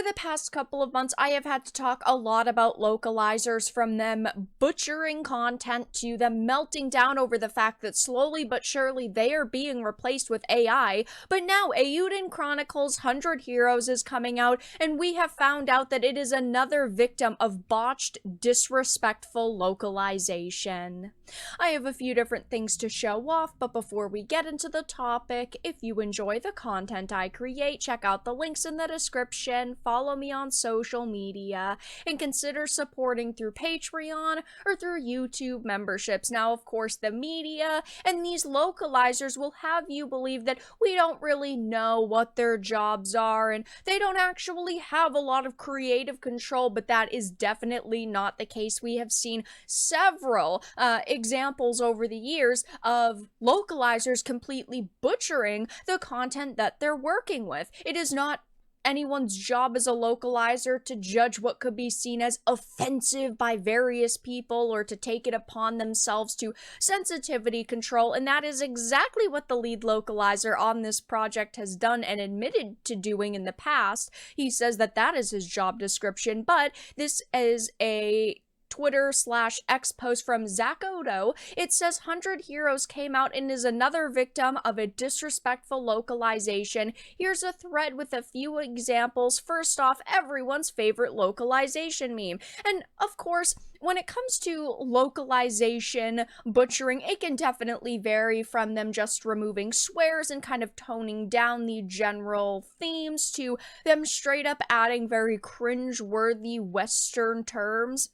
the past couple of months, I have had to talk a lot about localizers, from them butchering content to them melting down over the fact that slowly but surely they are being replaced with AI. But now Eiyuden Chronicles 100 Heroes is coming out, and we have found out that it is another victim of botched, disrespectful localization. I have a few different things to show off, but before we get into the topic, if you enjoy the content I create, check out the links in the description, follow me on social media, and consider supporting through Patreon or through YouTube memberships. Now, of course, the media and these localizers will have you believe that we don't really know what their jobs are and they don't actually have a lot of creative control, but that is definitely not the case. We have seen several examples over the years of localizers completely butchering the content that they're working with. It is not anyone's job as a localizer to judge what could be seen as offensive by various people or to take it upon themselves to sensitivity control, and that is exactly what the lead localizer on this project has done and admitted to doing in the past. He says that that is his job description, but this is a Twitter/X post from Zach Odo. It says 100 Heroes came out and is another victim of a disrespectful localization. Here's a thread with a few examples. First off, everyone's favorite localization meme. And of course, when it comes to localization butchering, it can definitely vary from them just removing swears and kind of toning down the general themes to them straight up adding very cringe-worthy Western terms.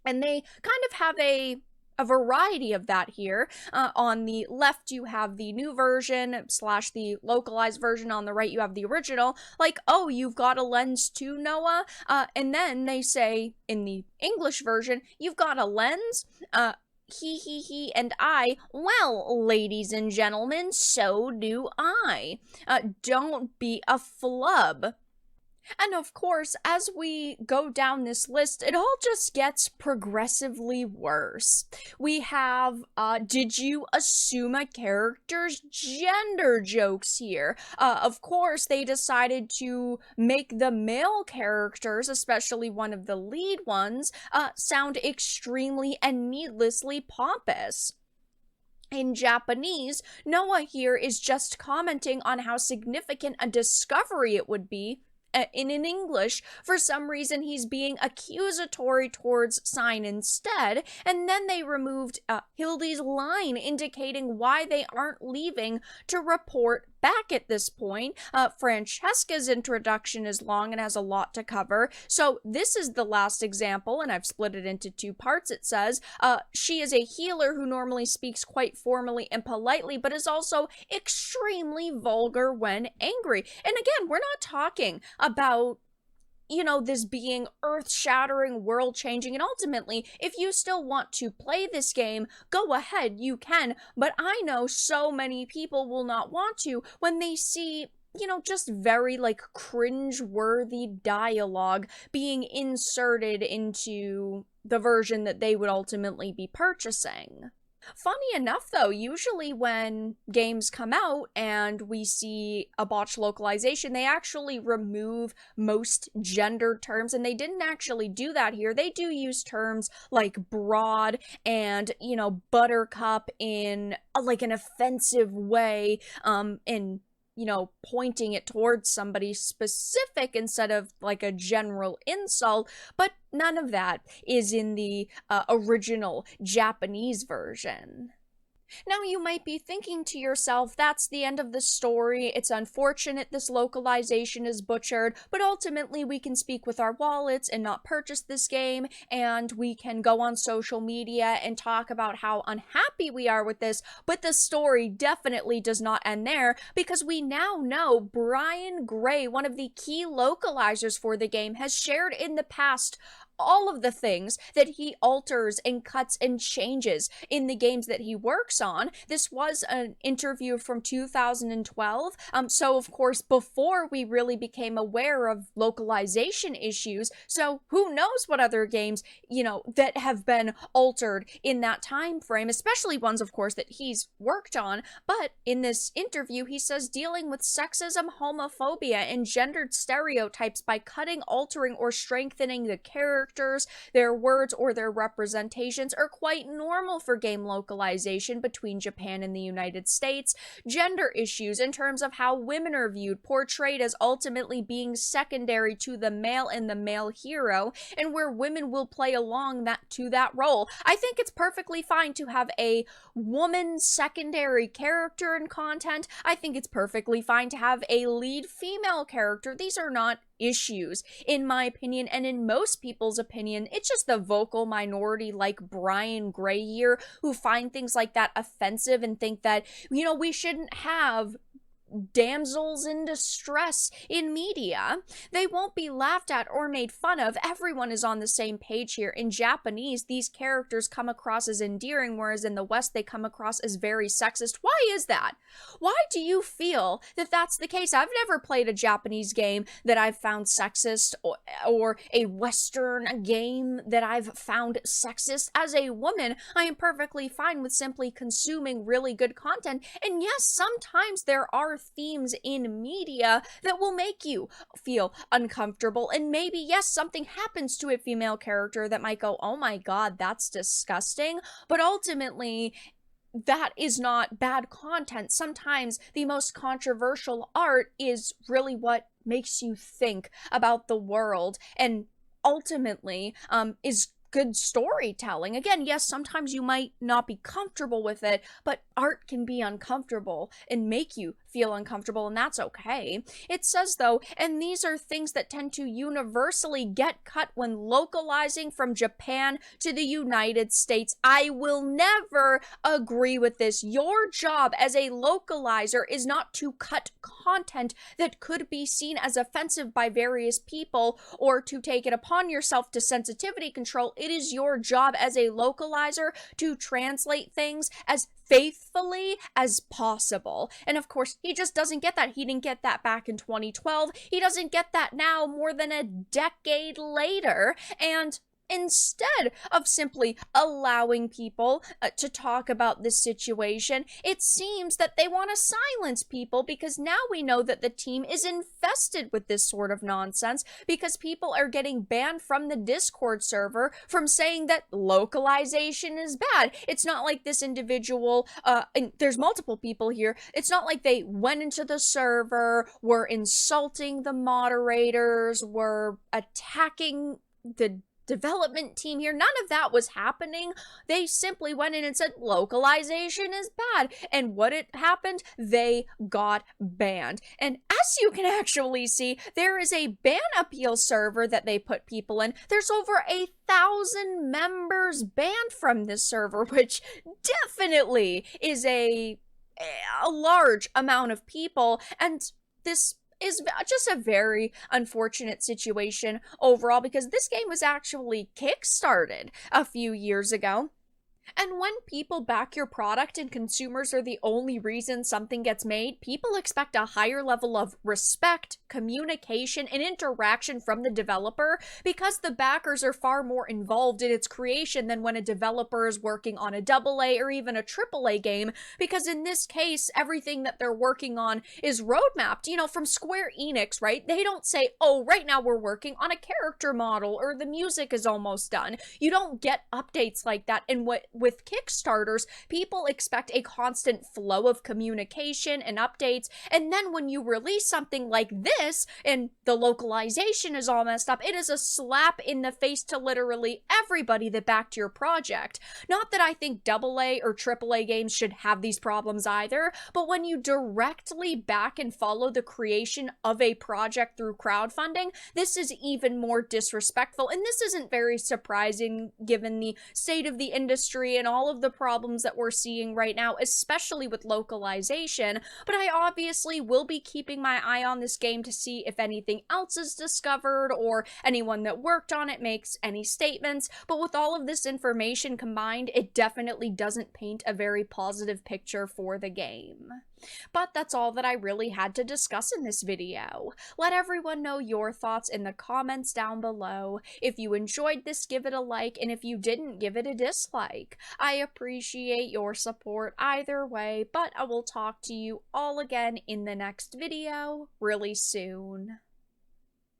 And they kind of have a variety of that here. On the left, you have the new version / the localized version. On the right, you have the original. Like, oh, you've got a lens too, Noah? And then they say, in the English version, you've got a lens? He, and I. Well, ladies and gentlemen, so do I. Don't be a flub. And of course, as we go down this list, it all just gets progressively worse. We have, did you assume a character's gender jokes here? Of course, they decided to make the male characters, especially one of the lead ones, sound extremely and needlessly pompous. In Japanese, Noah here is just commenting on how significant a discovery it would be. In English, for some reason, he's being accusatory towards Sign instead, and then they removed Hildy's line indicating why they aren't leaving to report back at this point. Francesca's introduction is long and has a lot to cover, so this is the last example, and I've split it into two parts. It says, she is a healer who normally speaks quite formally and politely, but is also extremely vulgar when angry. And again, we're not talking about, you know, this being earth-shattering, world-changing, and ultimately, if you still want to play this game, go ahead, you can, but I know so many people will not want to when they see, you know, just very, like, cringe-worthy dialogue being inserted into the version that they would ultimately be purchasing. Funny enough, though, usually when games come out and we see a botched localization, they actually remove most gender terms, and they didn't actually do that here. They do use terms like broad and, you know, buttercup in, like, an offensive way, in, you know, pointing it towards somebody specific instead of like a general insult, but none of that is in the original Japanese version. Now you might be thinking to yourself, that's the end of the story. It's unfortunate this localization is butchered, but ultimately we can speak with our wallets and not purchase this game, and we can go on social media and talk about how unhappy we are with this, but the story definitely does not end there, because we now know Brian Gray, one of the key localizers for the game, has shared in the past all of the things that he alters and cuts and changes in the games that he works on. This was an interview from 2012, so of course before we really became aware of localization issues, so who knows what other games, you know, that have been altered in that time frame, especially ones of course that he's worked on. But in this interview he says dealing with sexism, homophobia, and gendered stereotypes by cutting, altering, or strengthening the characters, their words, or their representations are quite normal for game localization between Japan and the United States. Gender issues in terms of how women are viewed, portrayed as ultimately being secondary to the male and the male hero, and where women will play along to that role. I think it's perfectly fine to have a woman secondary character in content. I think it's perfectly fine to have a lead female character. These are not issues, in my opinion, and in most people's opinion. It's just the vocal minority like Brian Gray here who find things like that offensive and think that, you know, we shouldn't have damsels in distress in media. They won't be laughed at or made fun of. Everyone is on the same page here. In Japanese, these characters come across as endearing, whereas in the West, they come across as very sexist. Why is that? Why do you feel that that's the case? I've never played a Japanese game that I've found sexist, or a Western game that I've found sexist. As a woman, I am perfectly fine with simply consuming really good content. And yes, sometimes there are themes in media that will make you feel uncomfortable, and maybe yes, something happens to a female character that might go, oh my god, that's disgusting, but ultimately that is not bad content. Sometimes the most controversial art is really what makes you think about the world, and ultimately is good storytelling. Again, yes, sometimes you might not be comfortable with it, but art can be uncomfortable and make you feel uncomfortable, and that's okay. It says, though, and these are things that tend to universally get cut when localizing from Japan to the United States. I will never agree with this. Your job as a localizer is not to cut content that could be seen as offensive by various people, or to take it upon yourself to sensitivity control. It is your job as a localizer to translate things as faithfully as possible. And of course, he just doesn't get that. He didn't get that back in 2012. He doesn't get that now, more than a decade later. And instead of simply allowing people to talk about this situation, it seems that they want to silence people, because now we know that the team is infested with this sort of nonsense, because people are getting banned from the Discord server from saying that localization is bad. It's not like this individual, and there's multiple people here, it's not like they went into the server, were insulting the moderators, were attacking the development team here. None of that was happening. They simply went in and said localization is bad, and what it happened, they got banned. And as you can actually see, there is a ban appeal server that they put people in. There's over 1,000 members banned from this server, which definitely is a large amount of people, and this is just a very unfortunate situation overall, because this game was actually kickstarted a few years ago. And when people back your product and consumers are the only reason something gets made, people expect a higher level of respect, communication, and interaction from the developer, because the backers are far more involved in its creation than when a developer is working on a AA or even a AAA game, because in this case, everything that they're working on is roadmapped. You know, from Square Enix, right? They don't say, oh, right now we're working on a character model, or the music is almost done. You don't get updates like that. And with Kickstarters, people expect a constant flow of communication and updates, and then when you release something like this and the localization is all messed up, it is a slap in the face to literally everybody that backed your project. Not that I think AA or AAA games should have these problems either, but when you directly back and follow the creation of a project through crowdfunding, this is even more disrespectful, and this isn't very surprising given the state of the industry industry and all of the problems that we're seeing right now, especially with localization, but I obviously will be keeping my eye on this game to see if anything else is discovered or anyone that worked on it makes any statements. But with all of this information combined, it definitely doesn't paint a very positive picture for the game. But that's all that I really had to discuss in this video. Let everyone know your thoughts in the comments down below. If you enjoyed this, give it a like, and if you didn't, give it a dislike. I appreciate your support either way, but I will talk to you all again in the next video really soon.